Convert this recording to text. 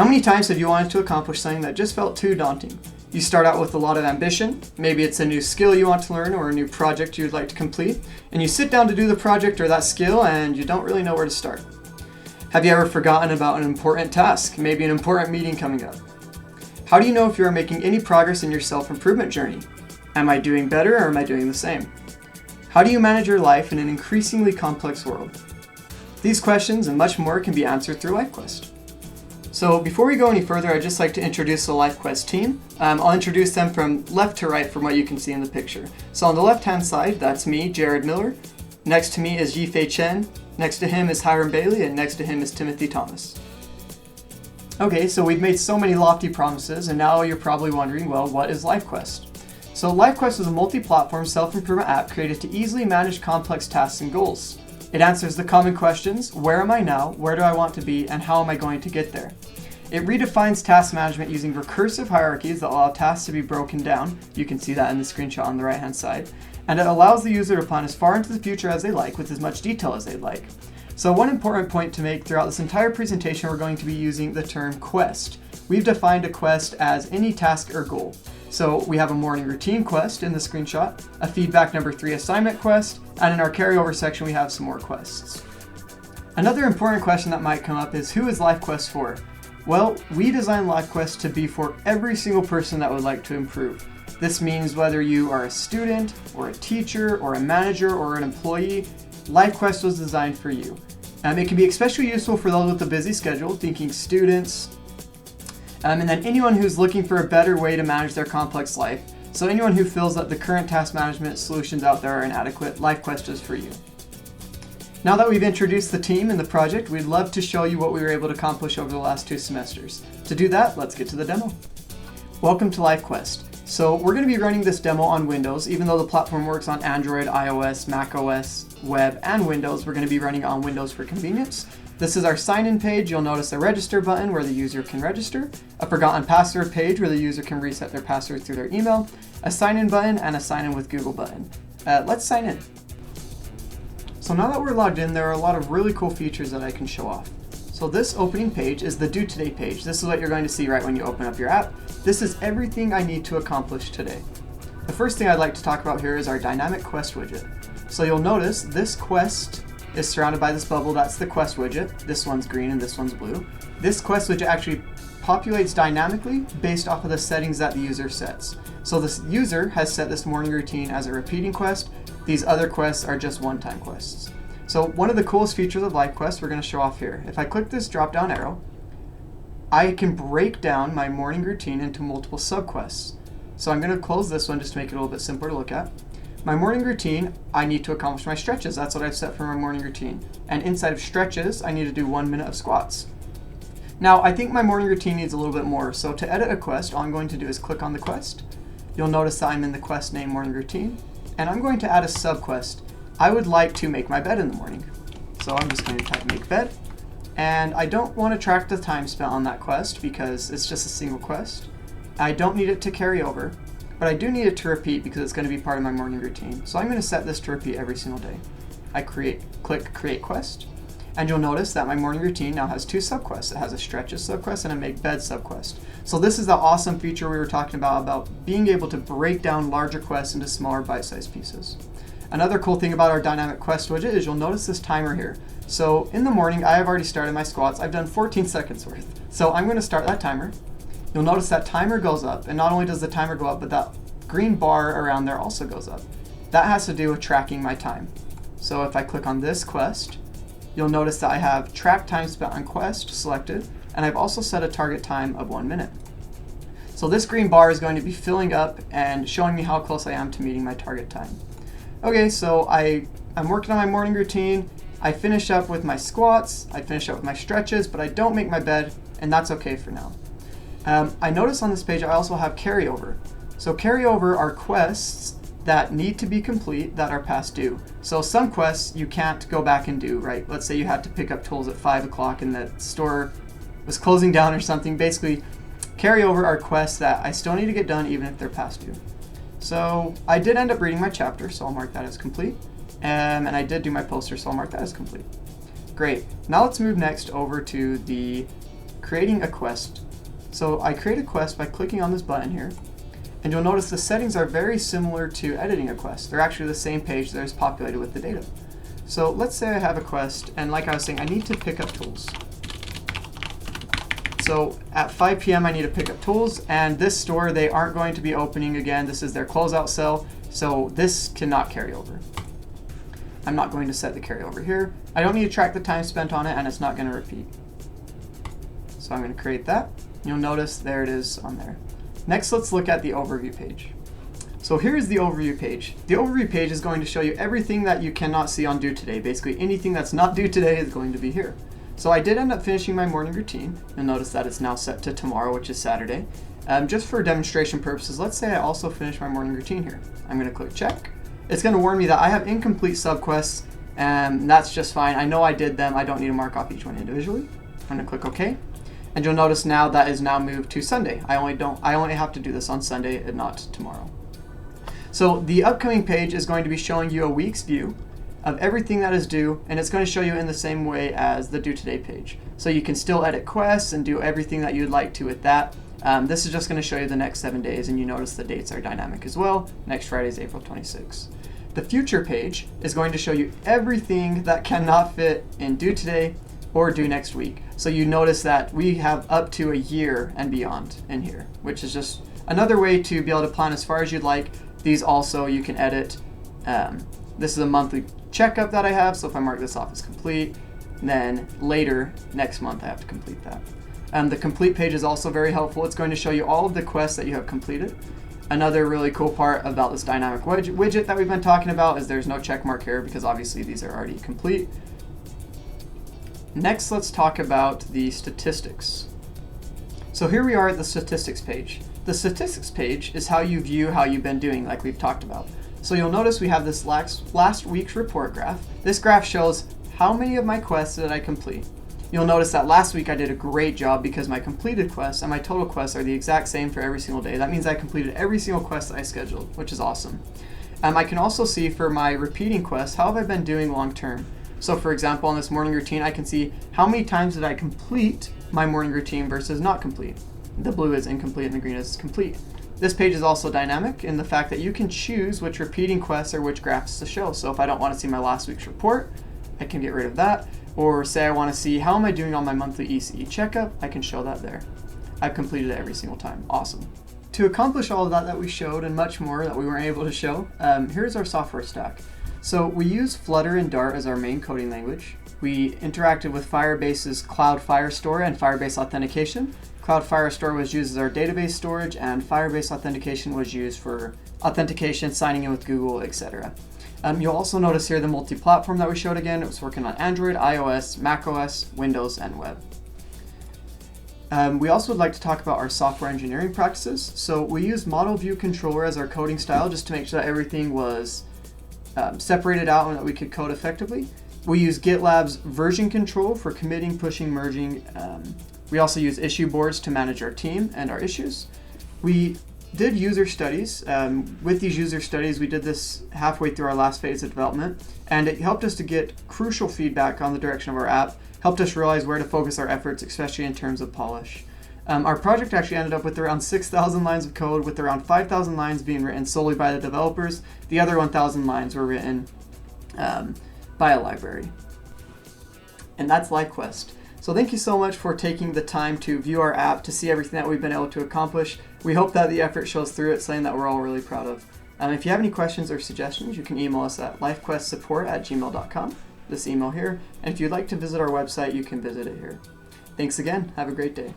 How many times have you wanted to accomplish something that just felt too daunting? You start out with a lot of ambition, maybe it's a new skill you want to learn or a new project you'd like to complete, and you sit down to do the project or that skill and you don't really know where to start. Have you ever forgotten about an important task, maybe an important meeting coming up? How do you know if you are making any progress in your self-improvement journey? Am I doing better or am I doing the same? How do you manage your life in an increasingly complex world? These questions and much more can be answered through LifeQuest. So before we go any further, I'd just like to introduce the LifeQuest team. I'll introduce them from left to right from what you can see in the picture. So on the left-hand side, that's me, Jared Miller. Next to me is Yifei Chen. Next to him is Hiram Bailey, and next to him is Timothy Thomas. Okay, so we've made so many lofty promises, and now you're probably wondering, well, what is LifeQuest? So LifeQuest is a multi-platform self-improvement app created to easily manage complex tasks and goals. It answers the common questions, where am I now, where do I want to be, and how am I going to get there? It redefines task management using recursive hierarchies that allow tasks to be broken down. You can see that in the screenshot on the right-hand side. And it allows the user to plan as far into the future as they like with as much detail as they'd like. So one important point to make throughout this entire presentation, we're going to be using the term quest. We've defined a quest as any task or goal. So we have a morning routine quest in the screenshot, a feedback number 3 assignment quest, and in our carryover section we have some more quests. Another important question that might come up is, who is LifeQuest for? Well, we designed LifeQuest to be for every single person that would like to improve. This means whether you are a student, or a teacher, or a manager, or an employee, LifeQuest was designed for you. It can be especially useful for those with a busy schedule, thinking students, and then anyone who's looking for a better way to manage their complex life. So anyone who feels that the current task management solutions out there are inadequate, LifeQuest is for you. Now that we've introduced the team and the project, we'd love to show you what we were able to accomplish over the last 2 semesters. To do that, let's get to the demo. Welcome to LifeQuest. So we're going to be running this demo on Windows. Even though the platform works on Android, iOS, macOS, web, and Windows, we're going to be running on Windows for convenience. This is our sign-in page. You'll notice a register button where the user can register, a forgotten password page where the user can reset their password through their email, a sign-in button, and a sign-in with Google button. Let's sign in. So now that we're logged in, there are a lot of really cool features that I can show off. So this opening page is the Do Today page. This is what you're going to see right when you open up your app. This is everything I need to accomplish today. The first thing I'd like to talk about here is our dynamic quest widget. So you'll notice this quest is surrounded by this bubble. That's the quest widget. This one's green and this one's blue. This quest widget actually populates dynamically based off of the settings that the user sets. So this user has set this morning routine as a repeating quest. These other quests are just one-time quests. So one of the coolest features of LifeQuest we're going to show off here. If I click this drop-down arrow, I can break down my morning routine into multiple subquests. So I'm going to close this one just to make it a little bit simpler to look at. My morning routine, I need to accomplish my stretches. That's what I've set for my morning routine. And inside of stretches, I need to do 1 minute of squats. Now, I think my morning routine needs a little bit more. So to edit a quest, all I'm going to do is click on the quest. You'll notice that I'm in the quest name morning routine. And I'm going to add a subquest. I would like to make my bed in the morning. So I'm just going to type make bed. And I don't want to track the time spent on that quest because it's just a single quest. I don't need it to carry over. But I do need it to repeat because it's going to be part of my morning routine. So I'm going to set this to repeat every single day. I click create quest, and you'll notice that my morning routine now has 2 subquests. It has a stretches subquest and a make bed subquest. So this is the awesome feature we were talking about being able to break down larger quests into smaller bite-sized pieces. Another cool thing about our dynamic quest widget is you'll notice this timer here. So in the morning, I have already started my squats. I've done 14 seconds worth. So I'm going to start that timer. You'll notice that timer goes up, and not only does the timer go up, but that green bar around there also goes up. That has to do with tracking my time. So if I click on this quest, you'll notice that I have track time spent on quest selected, and I've also set a target time of 1 minute. So this green bar is going to be filling up and showing me how close I am to meeting my target time. Okay, so I'm working on my morning routine. I finish up with my squats, I finish up with my stretches, but I don't make my bed, and that's okay for now. I notice on this page I also have carryover. So carryover are quests that need to be complete that are past due. So some quests you can't go back and do, right? Let's say you had to pick up tools at 5 o'clock and the store was closing down or something. Basically, carryover are quests that I still need to get done even if they're past due. So I did end up reading my chapter, so I'll mark that as complete. And I did do my poster, so I'll mark that as complete. Great. Now let's move next over to the creating a quest. So I create a quest by clicking on this button here, and you'll notice the settings are very similar to editing a quest. They're actually the same page that is populated with the data. So let's say I have a quest, and like I was saying, I need to pick up tools. So at 5 p.m. I need to pick up tools, and this store, they aren't going to be opening again. This is their closeout sale, so this cannot carry over. I'm not going to set the carryover here. I don't need to track the time spent on it, and it's not going to repeat. So I'm going to create that. You'll notice there it is on there. Next, let's look at the overview page. So here's the overview page. The overview page is going to show you everything that you cannot see on due today. Basically, anything that's not due today is going to be here. So I did end up finishing my morning routine. You'll notice that it's now set to tomorrow, which is Saturday. Just for demonstration purposes, let's say I also finish my morning routine here. I'm going to click check. It's going to warn me that I have incomplete subquests, and that's just fine. I know I did them. I don't need to mark off each one individually. I'm going to click OK. And you'll notice now that is now moved to Sunday. I only have to do this on Sunday and not tomorrow. So the upcoming page is going to be showing you a week's view of everything that is due, and it's going to show you in the same way as the due today page. So you can still edit quests and do everything that you'd like to with that. This is just going to show you the next 7 days, and you notice the dates are dynamic as well. Next Friday is April 26th. The future page is going to show you everything that cannot fit in due today or due next week. So you notice that we have up to a year and beyond in here, which is just another way to be able to plan as far as you'd like. These also you can edit. This is a monthly checkup that I have, so if I mark this off as complete, then later next month I have to complete that. The complete page is also very helpful. It's going to show you all of the quests that you have completed. Another really cool part about this dynamic widget that we've been talking about is there's no check mark here because obviously these are already complete. Next, let's talk about the statistics. So here we are at the statistics page. The statistics page is how you view how you've been doing, like we've talked about. So you'll notice we have this last week's report graph. This graph shows how many of my quests did I complete. You'll notice that last week I did a great job because my completed quests and my total quests are the exact same for every single day. That means I completed every single quest that I scheduled, which is awesome. I can also see for my repeating quests, how have I been doing long term? So for example, on this morning routine, I can see how many times did I complete my morning routine versus not complete. The blue is incomplete and the green is complete. This page is also dynamic in the fact that you can choose which repeating quests or which graphs to show. So if I don't want to see my last week's report, I can get rid of that. Or say I want to see how am I doing on my monthly ECE checkup, I can show that there. I've completed it every single time. Awesome. To accomplish all of that we showed and much more that we weren't able to show, here's our software stack. So we use Flutter and Dart as our main coding language. We interacted with Firebase's Cloud Firestore and Firebase Authentication. Cloud Firestore was used as our database storage, and Firebase Authentication was used for authentication, signing in with Google, etc. You'll also notice here the multi-platform that we showed again. It was working on Android, iOS, macOS, Windows, and web. We also would like to talk about our software engineering practices. So we used Model View Controller as our coding style just to make sure that everything was separated out and that we could code effectively. We use GitLab's version control for committing, pushing, merging. We also use issue boards to manage our team and our issues. We did user studies. With these user studies, we did this halfway through our last phase of development, and it helped us to get crucial feedback on the direction of our app, helped us realize where to focus our efforts, especially in terms of polish. Our project actually ended up with around 6,000 lines of code, with around 5,000 lines being written solely by the developers. The other 1,000 lines were written by a library. And that's LifeQuest. So thank you so much for taking the time to view our app, to see everything that we've been able to accomplish. We hope that the effort shows through. It's something that we're all really proud of. If you have any questions or suggestions, you can email us at lifequestsupport@gmail.com, this email here. And if you'd like to visit our website, you can visit it here. Thanks again. Have a great day.